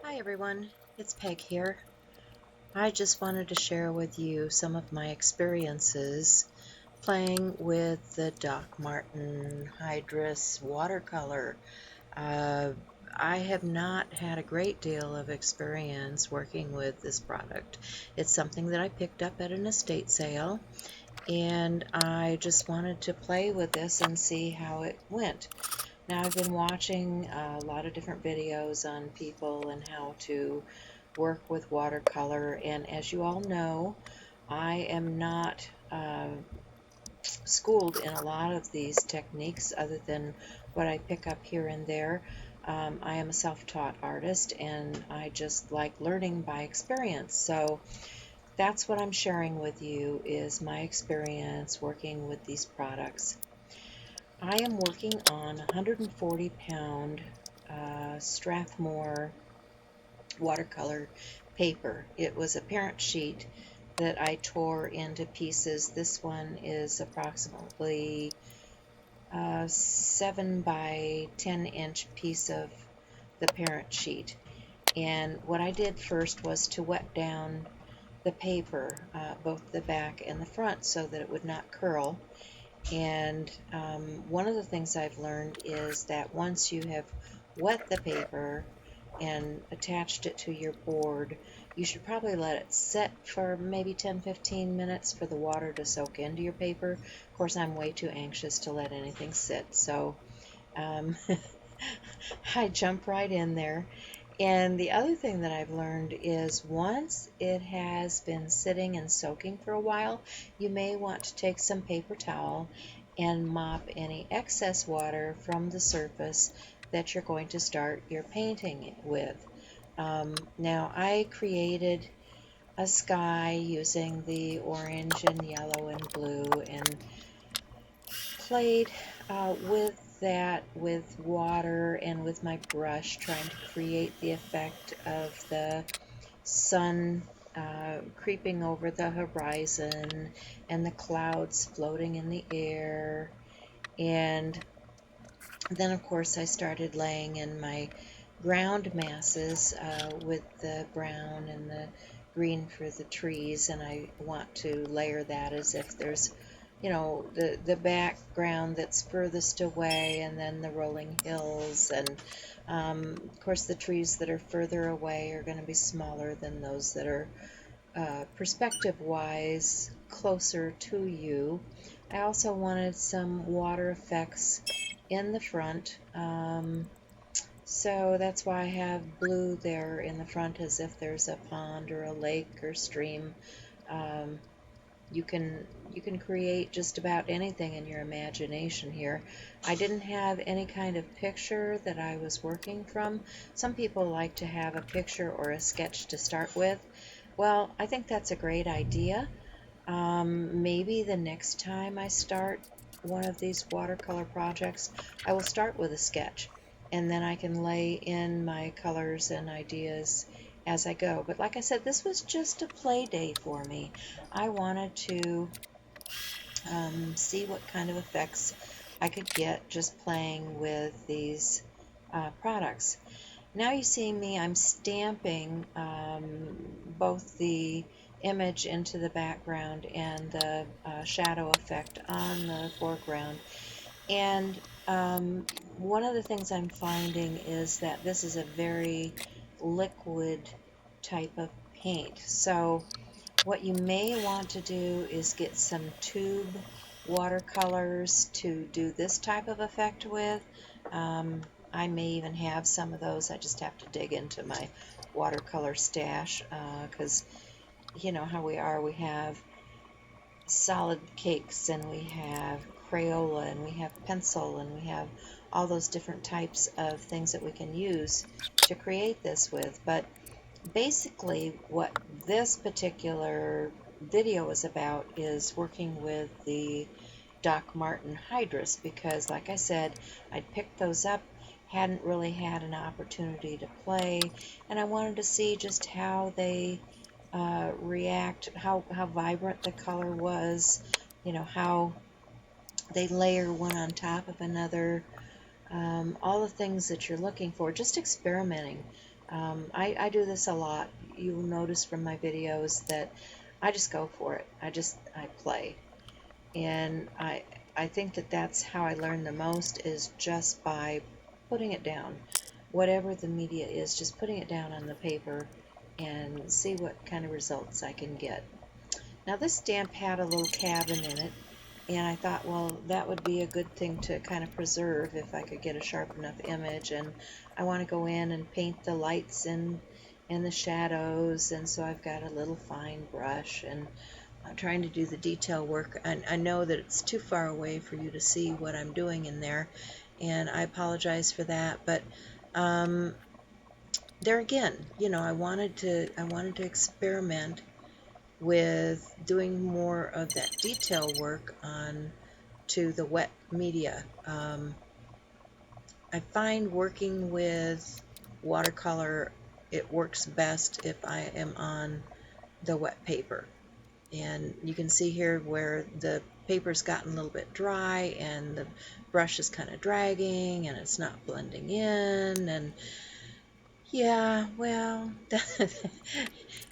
Hi everyone, it's Peg here. I just wanted to share with you some of my experiences playing with the Doc Martin Hydrus watercolor. Uh, I have not had a great deal of experience working with this product. It's something that I picked up at an estate sale, and I just wanted to play with this and see how it went. Now, I've been watching a lot of different videos on people and how to work with watercolor, and as you all know, I am not schooled in a lot of these techniques other than what I pick up here and there. I am a self-taught artist, and I just like learning by experience. So that's what I'm sharing with you, is my experience working with these products. I am working on 140-pound Strathmore watercolor paper. It was a parent sheet that I tore into pieces. This one is approximately 7 by 10-inch piece of the parent sheet. And what I did first was to wet down the paper, both the back and the front, so that it would not curl. And one of the things I've learned is that once you have wet the paper and attached it to your board, you should probably let it sit for maybe 10-15 minutes for the water to soak into your paper. Of course, I'm way too anxious to let anything sit, so um, I jump right in there. And the other thing that I've learned is once it has been sitting and soaking for a while, you may want to take some paper towel and mop any excess water from the surface that you're going to start your painting with. Now, I created a sky using the orange and yellow and blue, and played with that with water and with my brush, trying to create the effect of the sun creeping over the horizon and the clouds floating in the air. And then, of course, I started laying in my ground masses with the brown and the green for the trees, and I want to layer that as if there's, the background that's furthest away, and then the rolling hills, and of course the trees that are further away are going to be smaller than those that are perspective-wise closer to you. I also wanted some water effects in the front, so that's why I have blue there in the front, as if there's a pond or a lake or stream. Um, you can create just about anything in your imagination here. I didn't have any kind of picture that I was working from. Some people like to have a picture or a sketch to start with. Well, I think that's a great idea. Maybe the next time I start one of these watercolor projects, I will start with a sketch, and then I can lay in my colors and ideas as I go. But like I said, this was just a play day for me. I wanted to see what kind of effects I could get just playing with these products. Now you see me, I'm stamping both the image into the background and the shadow effect on the foreground. And one of the things I'm finding is that this is a very liquid type of paint. So what you may want to do is get some tube watercolors to do this type of effect with. I may even have some of those. I just have to dig into my watercolor stash, because you know how we are. We have solid cakes, and we have Crayola, and we have pencil, and we have all those different types of things that we can use to create this with. But basically, what this particular video is about is working with the Doc Martin Hydrus, because like I said, I'd picked those up, hadn't really had an opportunity to play, and I wanted to see just how they react, how vibrant the color was, how they layer one on top of another, all the things that you're looking for, just experimenting I do this a lot. You'll notice from my videos that I just go for it. I play. And I think that that's how I learn the most, is just by putting it down. Whatever the media is, just putting it down on the paper and see what kind of results I can get. Now this stamp had a little cabin in it, and I thought, well, that would be a good thing to kind of preserve if I could get a sharp enough image. And I want to go in and paint the lights and the shadows, and so I've got a little fine brush, and I'm trying to do the detail work. And I know that it's too far away for you to see what I'm doing in there, and I apologize for that. But there again, you know, I wanted to experiment with doing more of that detail work on to the wet media. I find working with watercolor, it works best if I am on the wet paper. And you can see here where the paper's gotten a little bit dry and the brush is kind of dragging and it's not blending in. And yeah, well,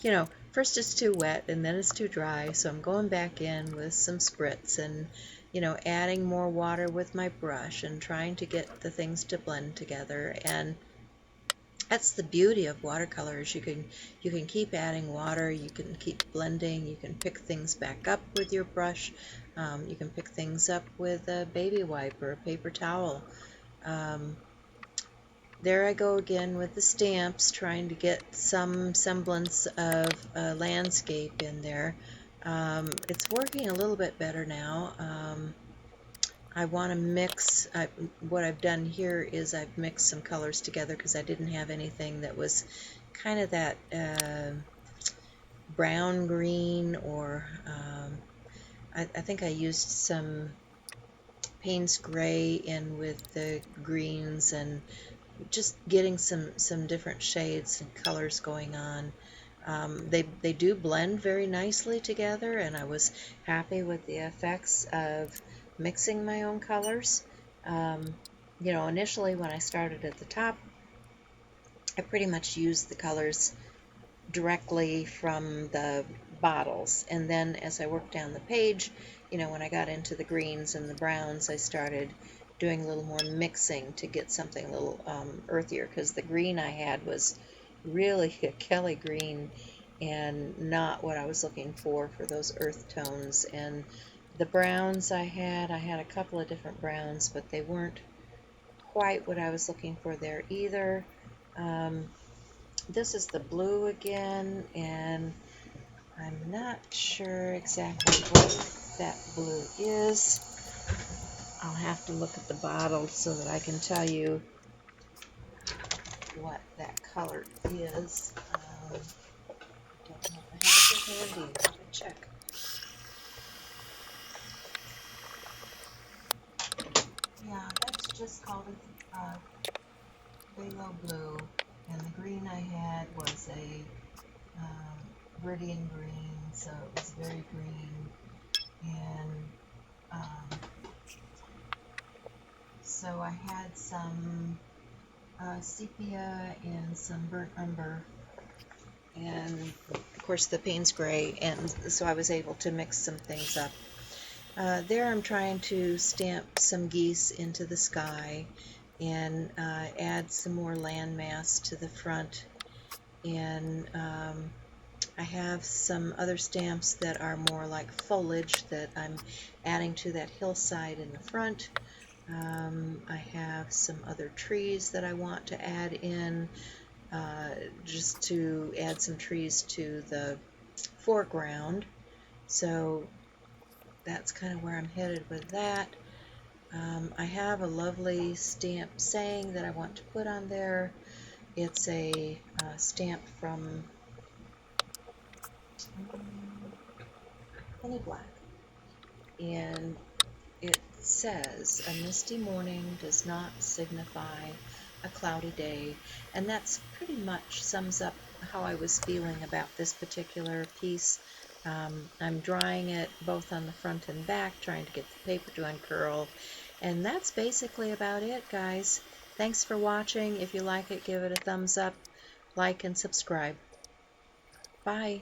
you know, first it's too wet and then it's too dry, so I'm going back in with some spritz and, you know, adding more water with my brush and trying to get the things to blend together. And that's the beauty of watercolors. You can keep adding water, you can keep blending, you can pick things back up with your brush, you can pick things up with a baby wipe or a paper towel. There I go again with the stamps, trying to get some semblance of a landscape in there. It's working a little bit better now. I want to mix, what I've done here is I've mixed some colors together because I didn't have anything that was kind of that brown green, or I think I used some Payne's Gray in with the greens, and just getting some different shades and colors going on. They do blend very nicely together, and I was happy with the effects of mixing my own colors. You know, initially when I started at the top, I pretty much used the colors directly from the bottles, and then as I worked down the page, you know, when I got into the greens and the browns, I started doing a little more mixing to get something a little earthier, because the green I had was really a Kelly green and not what I was looking for those earth tones. And the browns I had a couple of different browns, but they weren't quite what I was looking for there either. This is the blue again, and I'm not sure exactly what that blue is. I'll have to look at the bottle so that I can tell you what that color is. Don't know if I have it handy. Let me check. Yeah, that's just called a phthalo blue, and the green I had was a Viridian green, so it was very green, and so I had some sepia and some burnt umber, and of course the Payne's Gray, and so I was able to mix some things up. There I'm trying to stamp some geese into the sky and add some more landmass to the front, and I have some other stamps that are more like foliage that I'm adding to that hillside in the front. I have some other trees that I want to add in, just to add some trees to the foreground. So that's kind of where I'm headed with that. I have a lovely stamp saying that I want to put on there. It's a stamp from Penny Black, and it says, "A misty morning does not signify a cloudy day," and that's pretty much sums up how I was feeling about this particular piece. I'm drying it both on the front and back, trying to get the paper to uncurl, and that's basically about it, guys. Thanks for watching. If you like it, give it a thumbs up. like, and subscribe. Bye.